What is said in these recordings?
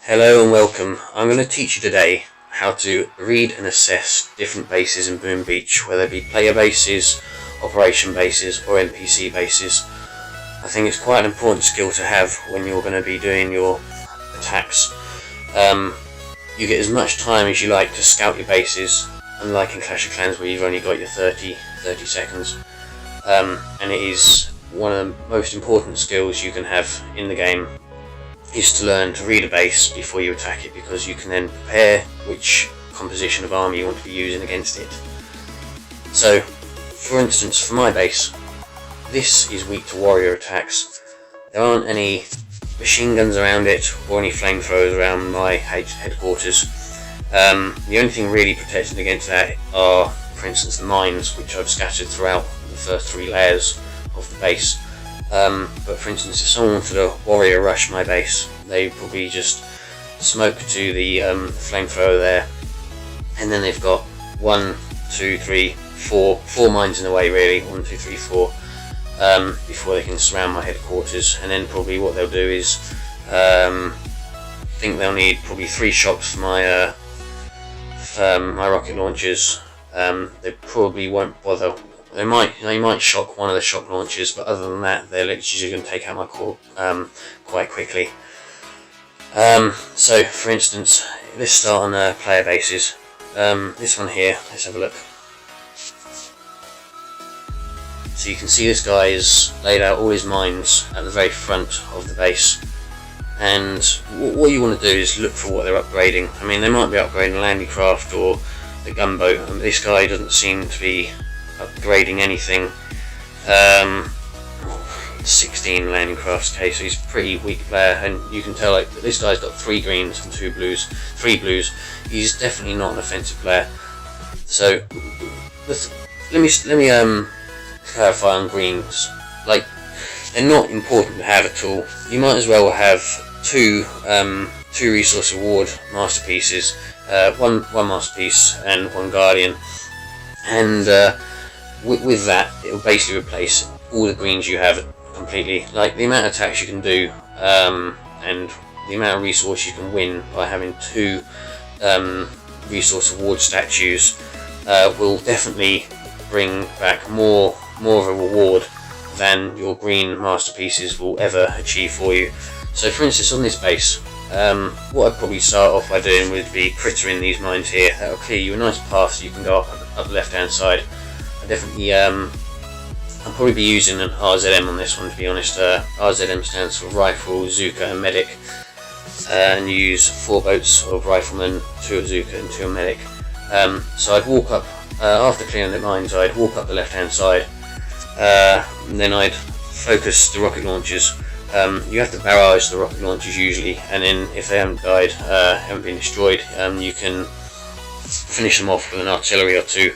Hello and welcome. I'm going to teach you today how to read and assess different bases in Boom Beach, whether it be player bases, operation bases or NPC bases. I think it's quite an important skill to have when you're going to be doing your attacks. You get as much time as you like to scout your bases, unlike in Clash of Clans where you've only got your 30 seconds. And it is one of the most important skills you can have in the game, is to learn to read a base before you attack it, because you can then prepare which composition of army you want to be using against it. So, for instance, for my base, this is weak to warrior attacks. There aren't any machine guns around it or any flamethrowers around my headquarters. The only thing really protected against that are, for instance, the mines, which I've scattered throughout the first 3 layers of the base. But for instance, if someone wanted a warrior rush my base, they probably just smoke to the flamethrower there, and then they've got 1, 2, 3, 4 mines in the way, really, 1, 2, 3, 4, before they can surround my headquarters. And then probably what they'll do is, I think they'll need probably 3 shots for my my rocket launchers. They probably won't bother. They might shock one of the shock launchers, but other than that, they're literally going to take out my core quite quickly. So, for instance, let's start on player bases. This one here, let's have a look. So you can see this guy has laid out all his mines at the very front of the base. And what you want to do is look for what they're upgrading. I mean, they might be upgrading the landing craft or the gunboat, and this guy doesn't seem to be upgrading anything. 16 landing crafts, okay, so he's a pretty weak player, and you can tell like this guy's got 3 greens and 3 blues. He's definitely not an offensive player. So let me clarify on greens. Like, they're not important to have at all. You might as well have 2 resource reward masterpieces, one masterpiece and 1 guardian, and with that, it will basically replace all the greens you have completely. Like, the amount of attacks you can do, and the amount of resource you can win by having 2 resource reward statues will definitely bring back more of a reward than your green masterpieces will ever achieve for you. So, for instance, on this base, what I'd probably start off by doing would be crittering these mines here. That will clear you a nice path so you can go up the left hand side. Definitely, I'll probably be using an RZM on this one, to be honest. RZM stands for Rifle, Zooka and Medic, and you use 4 boats of Riflemen, 2 of Zooka and 2 of Medic. So I'd walk up, after clearing the mines, I'd walk up the left hand side, and then I'd focus the rocket launchers. You have to barrage the rocket launchers usually, and then if they haven't died, haven't been destroyed, you can finish them off with an artillery or 2.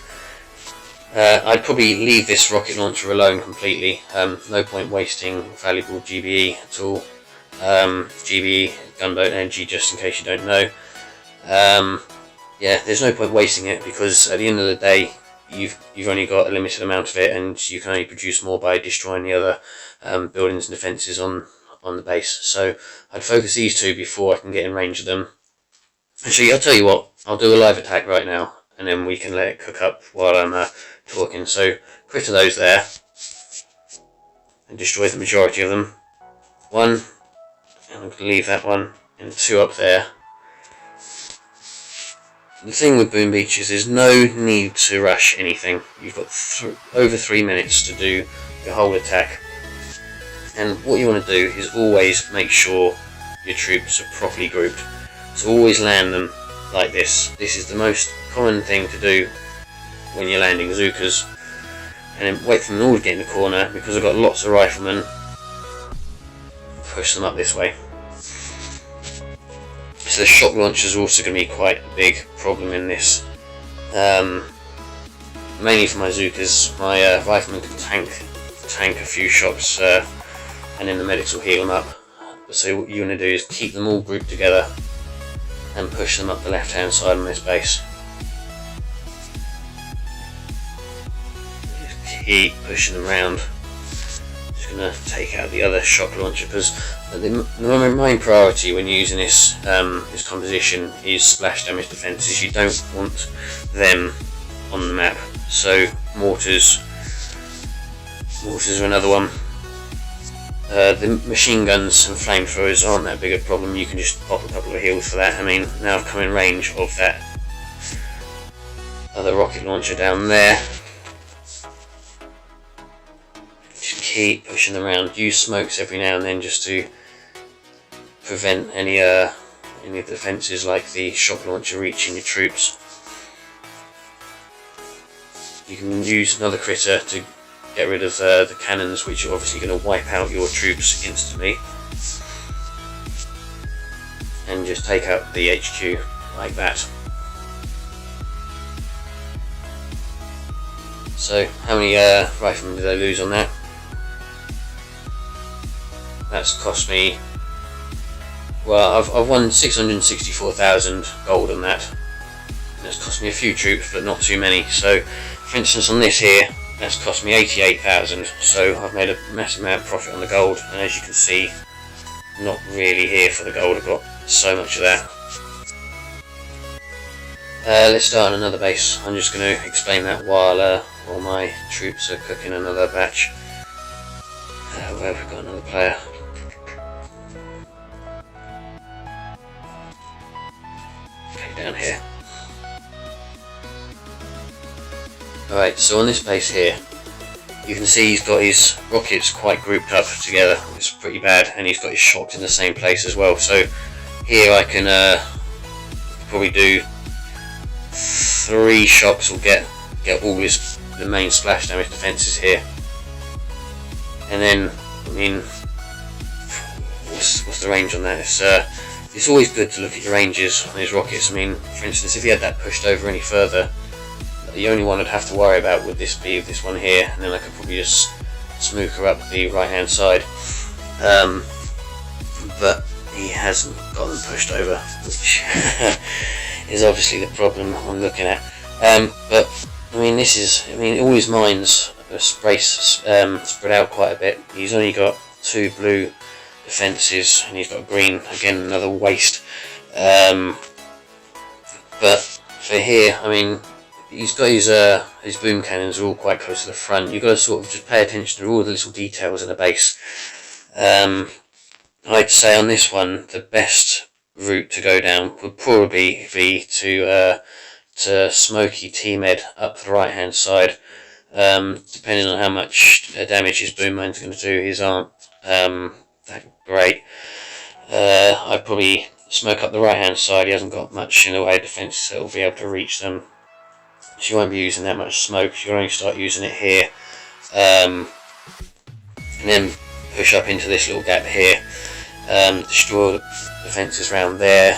I'd probably leave this rocket launcher alone completely. No point wasting valuable GBE at all. GBE, gunboat energy, just in case you don't know. Yeah, there's no point wasting it, because at the end of the day, you've only got a limited amount of it, and you can only produce more by destroying the other buildings and defences on the base. So I'd focus these 2 before I can get in range of them. Actually, I'll tell you what, I'll do a live attack right now, and then we can let it cook up while I'm talking. So critter those there and destroy the majority of them. 1, and I'm going to leave that one, and 2 up there. The thing with Boom Beach is there's no need to rush anything. You've got over 3 minutes to do your whole attack, and what you want to do is always make sure your troops are properly grouped. So always land them like this. This is the most common thing to do when you're landing Zookas, and then wait for them all to get in the corner, because I've got lots of riflemen. Push them up this way. So the shock launchers are also going to be quite a big problem in this. Mainly for my Zookas, my riflemen can tank a few shots, and then the medics will heal them up. So what you want to do is keep them all grouped together and push them up the left hand side on this base. Just keep pushing them around. Just just going to take out the other shock launcher, because the main priority when using this this composition is splash damage defences. You don't want them on the map. So mortars are another one. The machine guns and flamethrowers aren't that big a problem. You can just pop a couple of heals for that. I mean, now I've come in range of that other rocket launcher down there. Just keep pushing them around. Use smokes every now and then just to prevent any defences like the shock launcher reaching your troops. You can use another critter to get rid of the cannons, which are obviously going to wipe out your troops instantly, and just take out the HQ like that. So how many riflemen did I lose on that? That's cost me, well, I've won 664,000 gold on that. That's cost me a few troops, but not too many. So for instance on this here, that's cost me 88,000, so I've made a massive amount of profit on the gold, and as you can see, I'm not really here for the gold. I've got so much of that. Let's start on another base. I'm just going to explain that while my troops are cooking another batch. Where have we got another player? Okay, down here. Alright, so on this base here, you can see he's got his rockets quite grouped up together. It's pretty bad, and he's got his shocks in the same place as well. So here I can probably do 3 shocks will get all the main splash damage defences here. And then, I mean, what's the range on that? It's always good to look at your ranges on his rockets. I mean, for instance, if he had that pushed over any further, the only one I'd have to worry about would be this one here, and then I could probably just smooka up the right hand side. But he hasn't got them pushed over, which is obviously the problem I'm looking at. But I mean, all his mines are spread out quite a bit. He's only got 2 blue defences, and he's got green, again another waste. But for here, I mean, he's got his boom cannons are all quite close to the front. You've got to sort of just pay attention to all the little details in the base. I'd say on this one, the best route to go down would probably be to Smoky T-Med up the right hand side. Depending on how much damage his boom mines are going to do, his aren't that great. I'd probably smoke up the right hand side. He hasn't got much in the way of defences, so he'll be able to reach them. So you won't be using that much smoke. You'll only start using it here, and then push up into this little gap here, destroy the defences around there,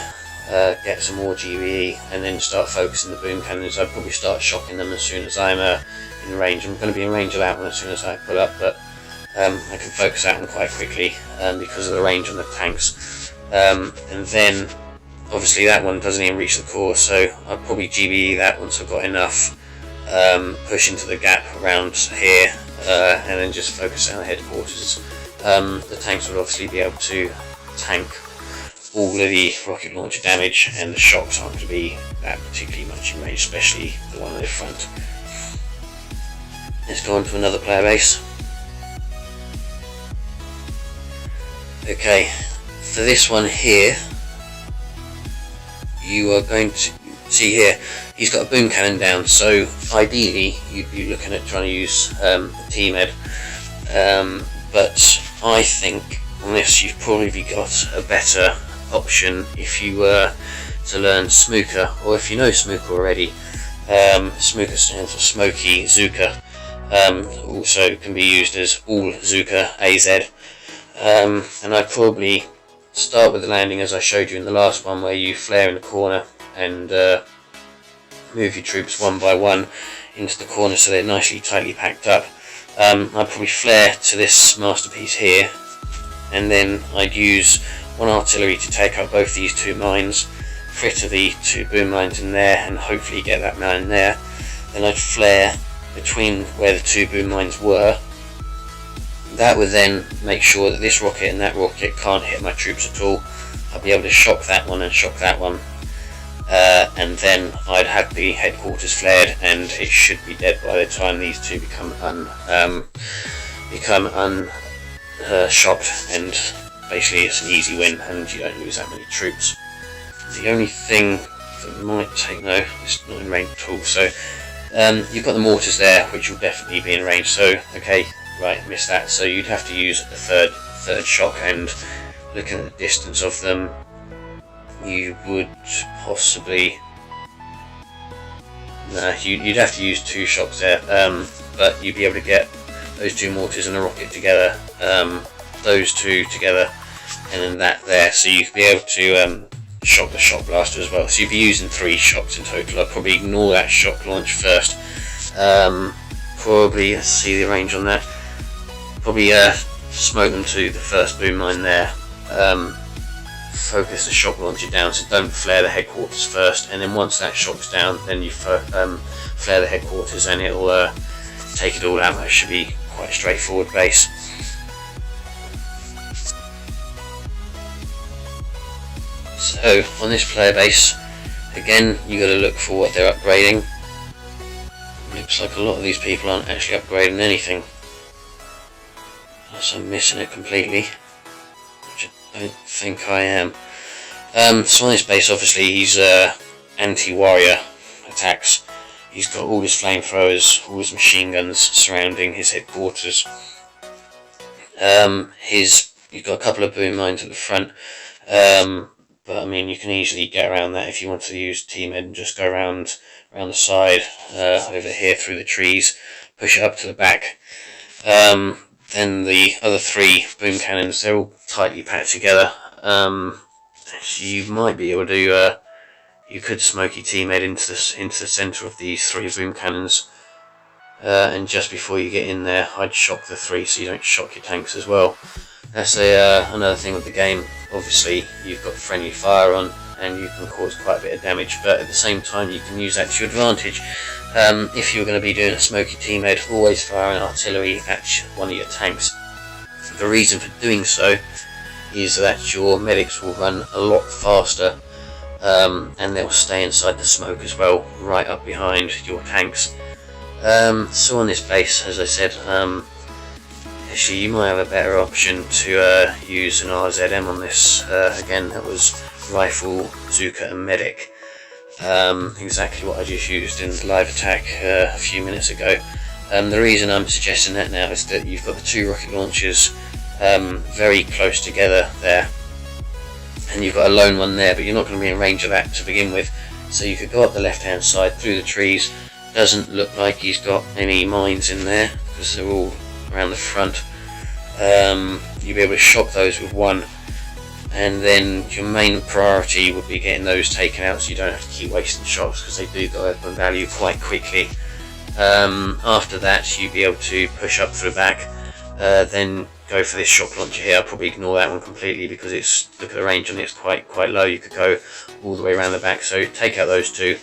get some more GBE, and then start focusing the boom cannons. I'd probably start shocking them as soon as I'm in range. I'm going to be in range of that one as soon as I pull up, but I can focus that one quite quickly because of the range on the tanks. And then obviously that one doesn't even reach the core, so I'll probably GBE that once I've got enough, push into the gap around here, and then just focus on the headquarters. The tanks would obviously be able to tank all of the rocket launcher damage, and the shocks aren't going to be that particularly much in range, especially the one at the front. Let's go on to another player base. Okay, for this one here, you are going to see here, he's got a boom cannon down, so ideally you'd be looking at trying to use T-Med, but I think on this you've probably got a better option if you were to learn smooka, or if you know smooka already. Smooka stands for Smoky Zuka, also can be used as all Zuka AZ, and I'd probably start with the landing as I showed you in the last one, where you flare in the corner and move your troops one by one into the corner so they're nicely tightly packed up. I'd probably flare to this masterpiece here, and then I'd use one artillery to take out both these 2 mines, critter the 2 boom mines in there, and hopefully get that mine there. Then I'd flare between where the 2 boom mines were, That would then make sure that this rocket and that rocket can't hit my troops at all. I'll be able to shock that one and shock that one, and then I'd have the headquarters flared, and it should be dead by the time these two become shocked, and basically it's an easy win and you don't lose that many troops. The only thing that might take, no, it's not in range at all, so you've got the mortars there, which will definitely be in range, so okay, right, missed that, so you'd have to use a third shock, and looking at the distance of them, you would possibly, no, you'd have to use 2 shocks there, but you'd be able to get those 2 mortars and a rocket together, those 2 together, and then that there, so you'd be able to shock the shock blaster as well, so you'd be using 3 shocks in total. I'd probably ignore that shock launch first, probably, let's see the range on that, probably smoke them to the first boom mine there, focus the shock launcher down, so don't flare the headquarters first, and then once that shock's down, then you flare the headquarters and it'll take it all out. That should be quite a straightforward base. So on this player base, again, you got to look for what they're upgrading. Looks like a lot of these people aren't actually upgrading anything, unless I'm missing it completely, which I don't think I am. So on this base, obviously he's anti-warrior attacks. He's got all his flamethrowers, all his machine guns surrounding his headquarters. You've got a couple of boom mines at the front, but I mean you can easily get around that if you want to use T-Med and just go around the side, over here through the trees, push it up to the back. Then the other 3 boom cannons, they're all tightly packed together. You might be able to, you could smoky T-Med into the centre of these 3 boom cannons, and just before you get in there, I'd shock the 3 so you don't shock your tanks as well. That's another thing with the game. Obviously, you've got friendly fire on, and you can cause quite a bit of damage, but at the same time, you can use that to your advantage. If you're going to be doing a smoky T-Med, always fire an artillery at one of your tanks. The reason for doing so is that your medics will run a lot faster, and they'll stay inside the smoke as well, right up behind your tanks. So on this base, as I said, actually you might have a better option to use an RZM on this. Again, that was rifle, bazooka and medic. Exactly what I just used in the live attack a few minutes ago. The reason I'm suggesting that now is that you've got the 2 rocket launchers very close together there, and you've got a lone one there, but you're not going to be in range of that to begin with, so you could go up the left hand side through the trees. Doesn't look like he's got any mines in there because they're all around the front. You'll be able to shock those with 1, and then your main priority would be getting those taken out so you don't have to keep wasting shots, because they do go up in value quite quickly. After that, you'll be able to push up through the back, then go for this shock launcher here. I'll probably ignore that one completely because it's, look at the range on it, it's quite low. You could go all the way around the back, so take out those 2.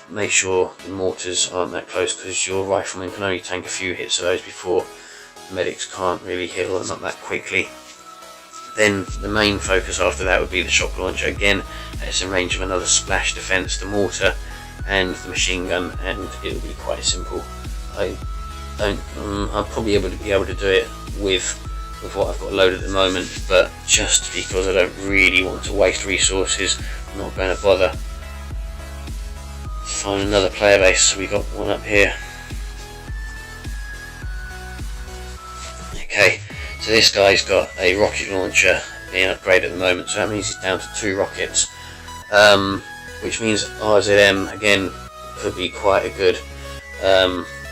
Make sure the mortars aren't that close, because your riflemen can only tank a few hits of those before the medics can't really heal them up that quickly. Then the main focus after that would be the shock launcher. Again, it's in range of another splash defense, the mortar and the machine gun, and it'll be quite simple. I'll probably be able to do it with what I've got loaded at the moment, but just because I don't really want to waste resources, I'm not going to bother. Find another player base. So we got one up here. Okay, so this guy's got a rocket launcher being upgraded at the moment, so that means he's down to 2 rockets, which means RZM again could be quite a good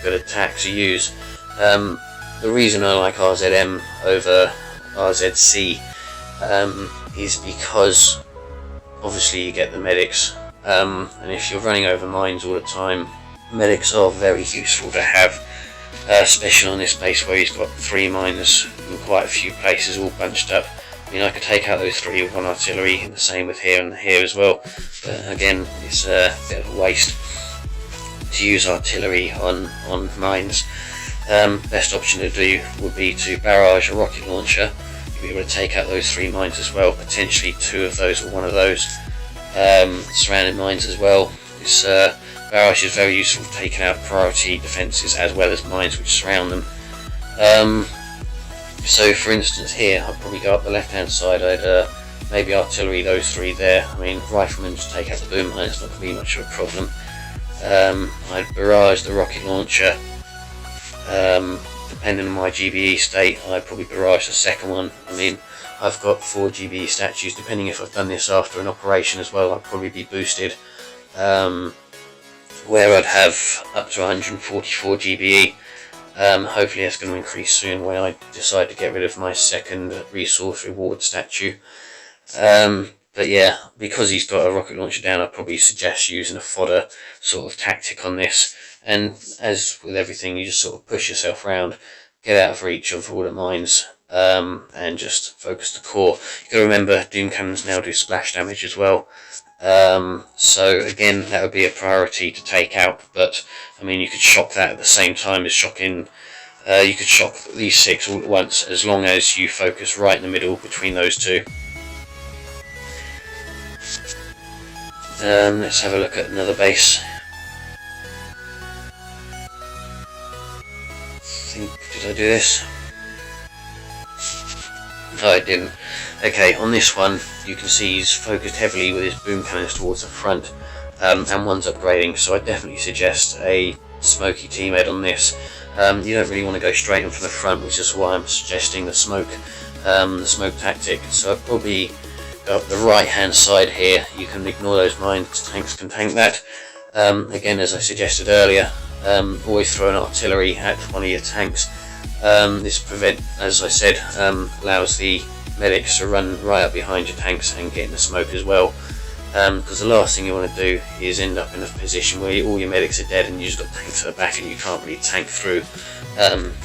attack to use. The reason I like RZM over RZC is because obviously you get the medics, and if you're running over mines all the time, medics are very useful to have. Especially on this base where he's got 3 mines in quite a few places all bunched up. I mean, I could take out those 3 with 1 artillery, and the same with here and here as well, but again, it's a bit of a waste to use artillery on mines. best option to do would be to barrage a rocket launcher. You'll be able to take out those 3 mines as well, potentially 2 of those or 1 of those. Surrounding mines as well. This barrage is very useful for taking out priority defences as well as mines which surround them. So for instance here, I'd probably go up the left hand side. I'd maybe artillery those 3 there. I mean, riflemen just take out the boom mine, it's not going to be much of a problem. I'd barrage the rocket launcher. Depending on my GBE state, I'd probably barrage the second one. I mean, I've got 4 GBE statues. Depending if I've done this after an operation as well, I'd probably be boosted, where I'd have up to 144 GBE. Hopefully that's going to increase soon when I decide to get rid of my second resource reward statue. But yeah, because he's got a rocket launcher down, I'd probably suggest using a fodder sort of tactic on this. And as with everything, you just sort of push yourself around, get out of reach of all the mines, and just focus the core. You've got to remember, doom cannons now do splash damage as well. So again, that would be a priority to take out. But I mean, you could shock that at the same time as shocking. You could shock these 6 all at once, as long as you focus right in the middle between those 2. Let's have a look at another base. Did I do this? No, I didn't. Okay, on this one, you can see he's focused heavily with his boom cannons towards the front, and one's upgrading, so I definitely suggest a smoky team-head on this. You don't really want to go straight in from the front, which is why I'm suggesting the smoke tactic. So I'd probably go up the right-hand side here. You can ignore those mines, tanks can tank that. Again, as I suggested earlier, always throw an artillery at one of your tanks. This as I said, allows the medics to run right up behind your tanks and get in the smoke as well. Because the last thing you want to do is end up in a position where all your medics are dead and you've just got tanks at the back and you can't really tank through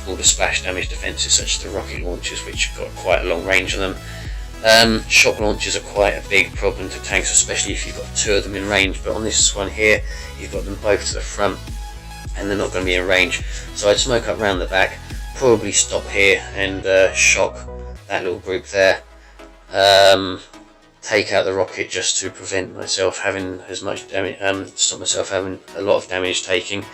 all the splash damage defences such as the rocket launchers, which have got quite a long range on them. Shock launchers are quite a big problem to tanks, especially if you've got 2 of them in range, but on this one here you've got them both to the front and they're not going to be in range. So I'd smoke up round the back, probably stop here and shock that little group there. Take out the rocket just to prevent myself having as much damage, stop myself having a lot of damage taking.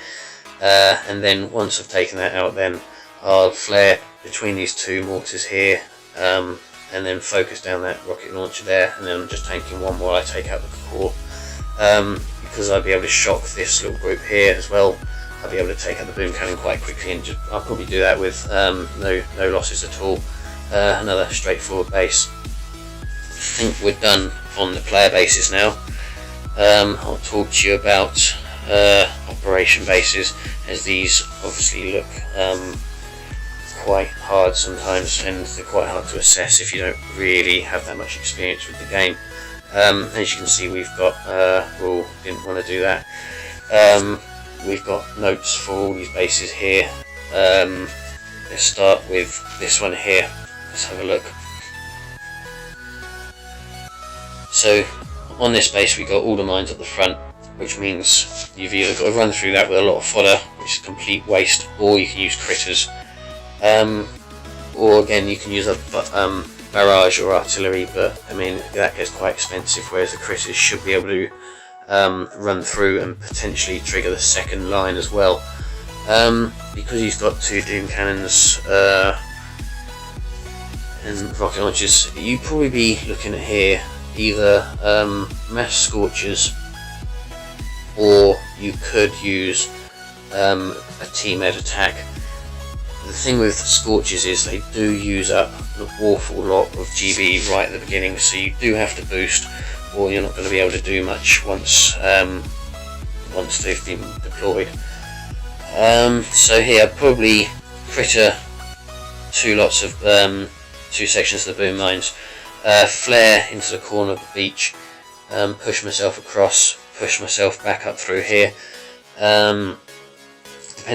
And then once I've taken that out, then I'll flare between these 2 mortars here, and then focus down that rocket launcher there, and then I'm just tanking one while I take out the core. Because I'll be able to shock this little group here as well, I'll be able to take out the boom cannon quite quickly, and I'll probably do that with no losses at all. Another straightforward base. I think we're done on the player bases now. I'll talk to you about operation bases, as these obviously look quite hard sometimes, and they're quite hard to assess if you don't really have that much experience with the game. As you can see, we've got didn't want to do that. We've got notes for all these bases here. Let's start with this one here. Let's have a look. So on this base we got all the mines at the front, which means you've either got to run through that with a lot of fodder, which is a complete waste, or you can use critters. Or again, you can use a barrage or artillery, but I mean that gets quite expensive, whereas the critters should be able to run through and potentially trigger the second line as well. Because he's got 2 doom cannons and rocket launchers, you'd probably be looking at here either mass scorchers, or you could use a team-ed attack. The thing with scorchers is they do use up an awful lot of GB right at the beginning, so you do have to boost, or you're not going to be able to do much once they've been deployed. So here, probably critter 2 lots of 2 sections of the boom mines, flare into the corner of the beach, push myself across, push myself back up through here. Depending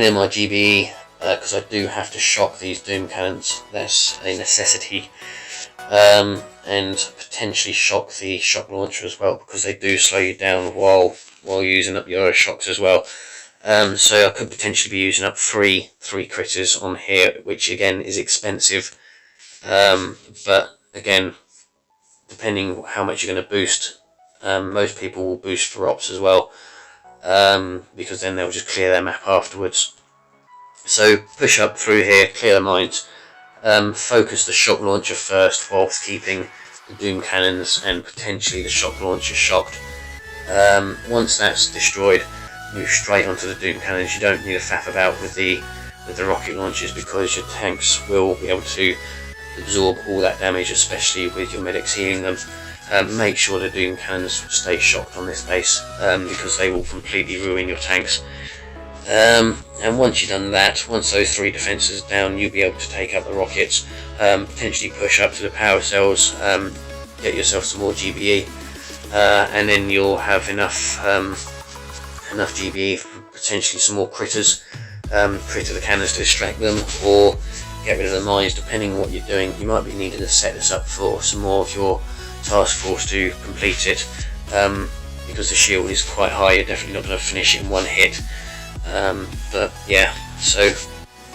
on my GBE, because I do have to shock these doom cannons, that's a necessity, and potentially shock the shock launcher as well, because they do slow you down while using up your shocks as well. So I could potentially be using up three critters on here, which again is expensive. But again, depending how much you're going to boost, most people will boost for ops as well, because then they'll just clear their map afterwards. So push up through here, clear the mines, focus the shock launcher first whilst keeping the doom cannons and potentially the shock launcher shocked. Once that's destroyed, move straight onto the doom cannons. You don't need to faff about with the rocket launchers, because your tanks will be able to absorb all that damage, especially with your medics healing them. Make sure the doom cannons stay shocked on this base, because they will completely ruin your tanks. And once you've done that, once those 3 defences are down, you'll be able to take out the rockets, potentially push up to the power cells, get yourself some more GBE, and then you'll have enough GBE for potentially some more critters, critter the cannons to distract them, or get rid of the mines, depending on what you're doing. You might be needing to set this up for some more of your task force to complete it, because the shield is quite high. You're definitely not going to finish it in one hit. But yeah, so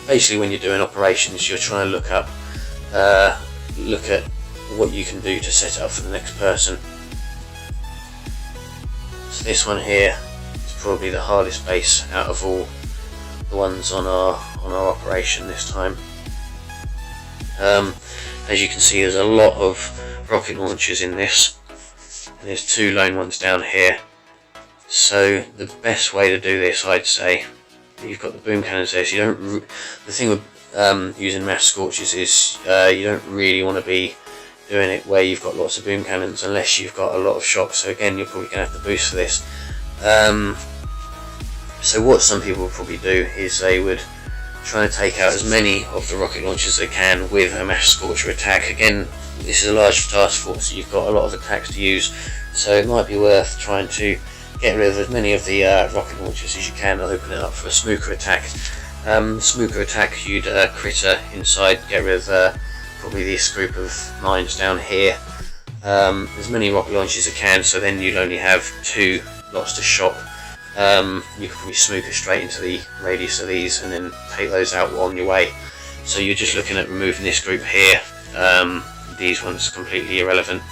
basically when you're doing operations, you're trying to look at what you can do to set it up for the next person. So this one here is probably the hardest base out of all the ones on our operation this time. As you can see, there's a lot of rocket launchers in this, and there's 2 lone ones down here. So the best way to do this, I'd say, you've got the boom cannons there. So you don't. The thing with using mass scorches is you don't really want to be doing it where you've got lots of boom cannons, unless you've got a lot of shocks. So again, you're probably going to have to boost for this. So what some people would probably do is they would try to take out as many of the rocket launchers as they can with a mass scorcher attack. Again, this is a large task force, so you've got a lot of attacks to use. So it might be worth trying to get rid of as many of the rocket launchers as you can, and open it up for a smooka attack. Smooka attack, you'd critter inside, get rid of probably this group of mines down here. As many rocket launchers as you can, so then you'd only have 2 lots to shock. You could probably smooka straight into the radius of these and then take those out on your way. So you're just looking at removing this group here. These ones completely irrelevant.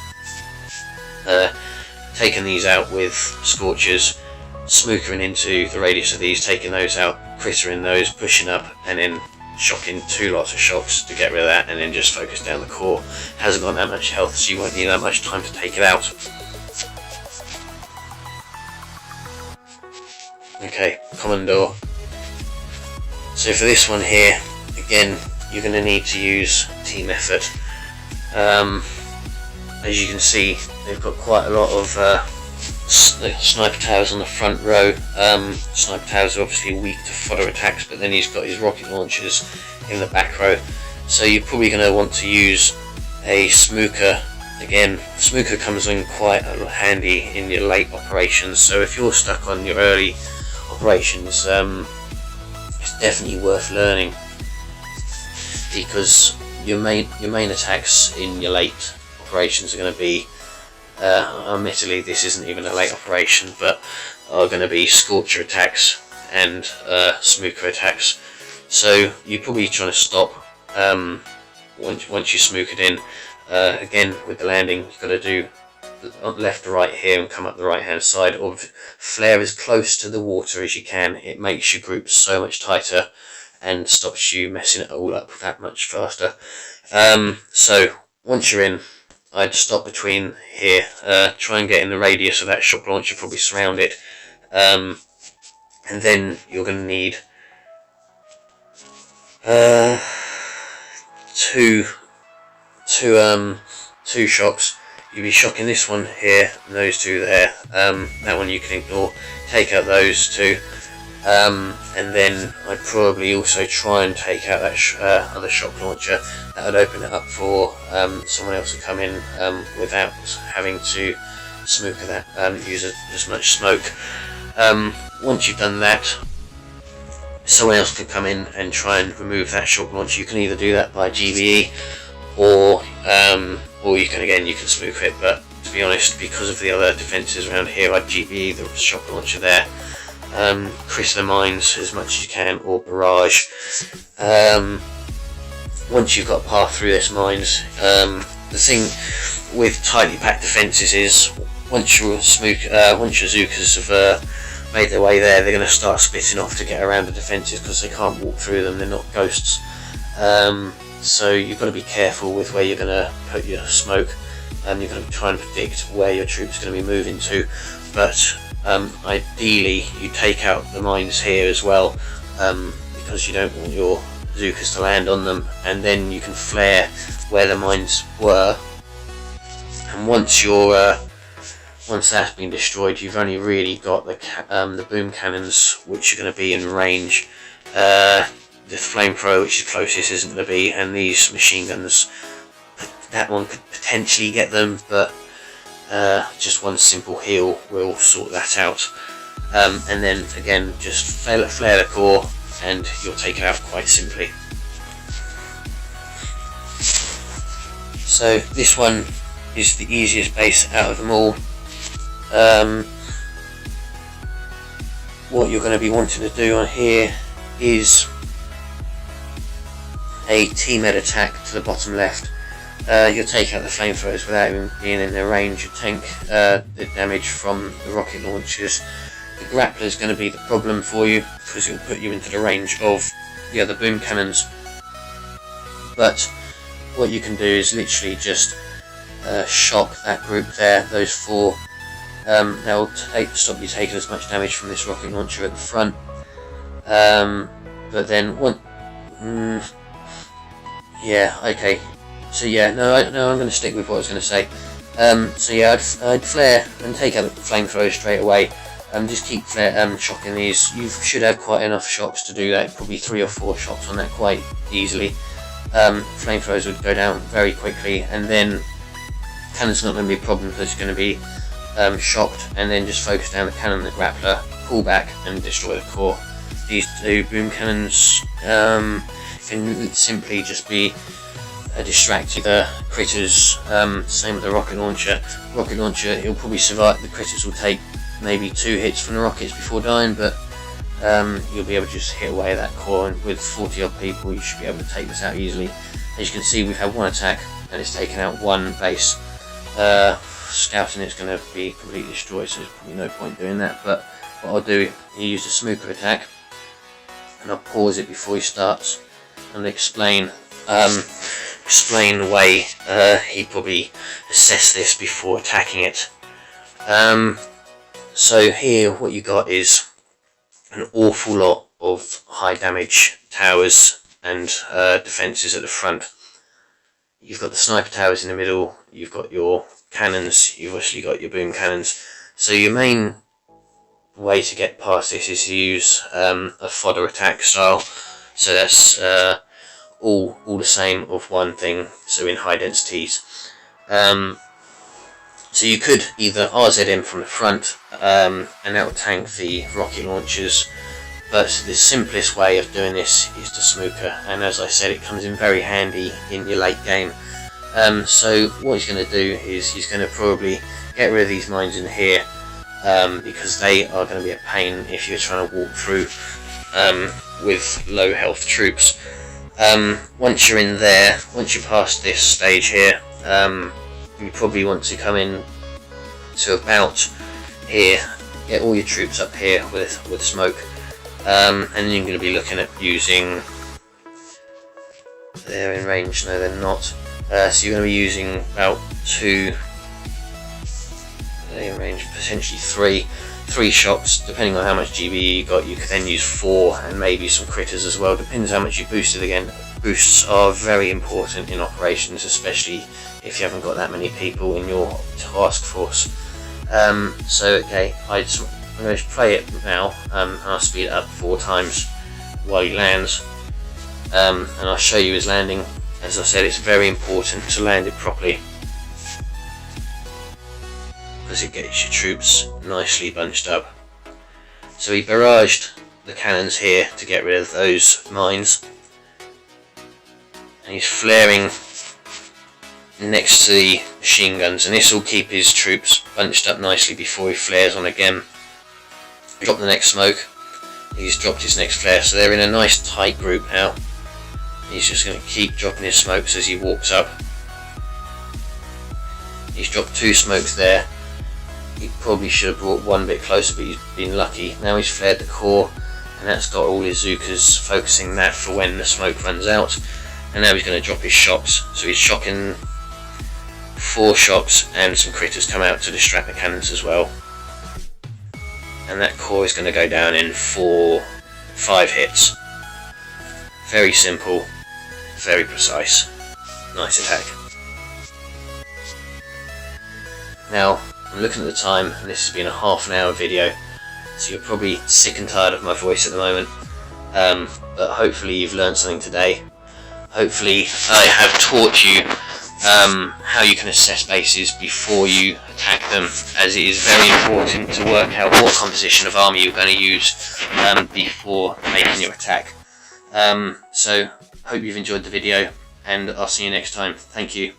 Taking these out with scorchers, smookering into the radius of these, taking those out, crittering those, pushing up, and then shocking 2 lots of shocks to get rid of that, and then just focus down the core. Hasn't got that much health, so you won't need that much time to take it out. Okay, Commodore. So for this one here, again, you're going to need to use team effort. As you can see, they've got quite a lot of sniper towers on the front row. Sniper towers are obviously weak to fodder attacks, but then he's got his rocket launchers in the back row. So you're probably going to want to use a smooka. Again, smooka comes in quite handy in your late operations. So if you're stuck on your early operations, it's definitely worth learning, because your main attacks in your late operations are going to be, admittedly this isn't even a late operation, but are going to be scorcher attacks and smooka attacks. So you're probably trying to stop once you smook it in. Again, with the landing, you've got to do left to right here and come up the right hand side, or flare as close to the water as you can. It makes your group so much tighter and stops you messing it all up that much faster. So once you're in, I'd stop between here, try and get in the radius of that shock launcher, probably surround it, and then you're going to need two shocks. You'll be shocking this one here and those 2 there. That one you can ignore. Take out those 2, and then I'd probably also try and take out that other shock launcher. That would open it up for someone else to come in without having to smooka that, use as much smoke. Once you've done that, someone else can come in and try and remove that shock launcher. You can either do that by GBE, or you can smoke it, but to be honest, because of the other defences around here, I'd GBE the shock launcher there. critter the mines as much as you can, or barrage. Once you've got a path through this mines, the thing with tightly packed defences is once your Zookas have made their way there, they're going to start splitting off to get around the defences because they can't walk through them, they're not ghosts. So you've got to be careful with where you're going to put your smoke. You're going to be trying to predict where your troops are going to be moving to, but ideally you take out the mines here as well, because you don't want your Zookas to land on them, and then you can flare where the mines were, and once that's been destroyed, you've only really got the boom cannons, which are going to be in range. The flamethrower, which is closest, isn't going to be, and these machine guns, that one could potentially get them, but just one simple heal will sort that out. And then again, just flare the core and you'll take it out quite simply. So this one is the easiest base out of them all. What you're going to be wanting to do on here is a team-ed attack to the bottom left. You'll take out the flamethrowers without even being in their range. You tank the damage from the rocket launchers. The grappler is going to be the problem for you because it will put you into the range of the other boom cannons. But what you can do is literally just shock that group there, those four. They'll stop you taking as much damage from this rocket launcher at the front. But then yeah, okay. So yeah, no, I'm going to stick with what I was going to say. So yeah, I'd flare and take out the flamethrower straight away. Just keep shocking these. You should have quite enough shocks to do that. Probably 3 or 4 shocks on that quite easily. Flamethrowers would go down very quickly, and then cannon's not going to be a problem because it's going to be shocked, and then just focus down the cannon and the grappler, pull back and destroy the core. These two boom cannons can simply just be distracting the critters. Same with the rocket launcher. Rocket launcher, he'll probably survive. The critters will take maybe 2 hits from the rockets before dying, but you'll be able to just hit away at that core, and with 40 odd people you should be able to take this out easily. As you can see, we've had 1 attack and it's taken out 1 base. Scouting it's going to be completely destroyed, so there's probably no point doing that. But what I'll do, he used a smooka attack, and I'll pause it before he starts and explain the way he'd probably assess this before attacking it. So here what you got is an awful lot of high damage towers and defences at the front. You've got the sniper towers in the middle, you've got your cannons, you've obviously got your boom cannons. So your main way to get past this is to use a fodder attack style. So that's all the same of one thing, so in high densities. So you could either RZM from the front, and that will tank the rocket launchers, but the simplest way of doing this is to smooka, and as I said, it comes in very handy in your late game. So what he's going to do is he's going to probably get rid of these mines in here, because they are going to be a pain if you're trying to walk through with low health troops. Once you're in there, once you're past this stage here, you probably want to come in to about here, get all your troops up here with smoke, and then you're going to be looking at using, they're in range, no they're not, so you're going to be using about 2, they're in range, potentially 3 shots, depending on how much GBE you got. You could then use 4 and maybe some critters as well, depends how much you boosted. Again, boosts are very important in operations, especially if you haven't got that many people in your task force. So okay, I'm going to play it now, and I'll speed it up 4 times while he lands, and I'll show you his landing. As I said, it's very important to land it properly, because it gets your troops nicely bunched up. So he barraged the cannons here to get rid of those mines, and he's flaring next to the machine guns, and this will keep his troops bunched up nicely before he flares on again. Drop the next smoke. He's dropped his next flare, so they're in a nice tight group now. He's just going to keep dropping his smokes as he walks up. He's dropped 2 smokes there. He probably should have brought one bit closer, but he's been lucky. Now he's flared the core, and that's got all his Zookas focusing that for when the smoke runs out. And now he's going to drop his shocks. So he's shocking 4 shocks, and some critters come out to distract the cannons as well. And that core is going to go down in 5 hits. Very simple, very precise. Nice attack. Now, I'm looking at the time, and this has been a half-an-hour video, so you're probably sick and tired of my voice at the moment. But hopefully you've learned something today. Hopefully I have taught you how you can assess bases before you attack them, as it is very important to work out what composition of army you're going to use before making your attack. So, hope you've enjoyed the video, and I'll see you next time. Thank you.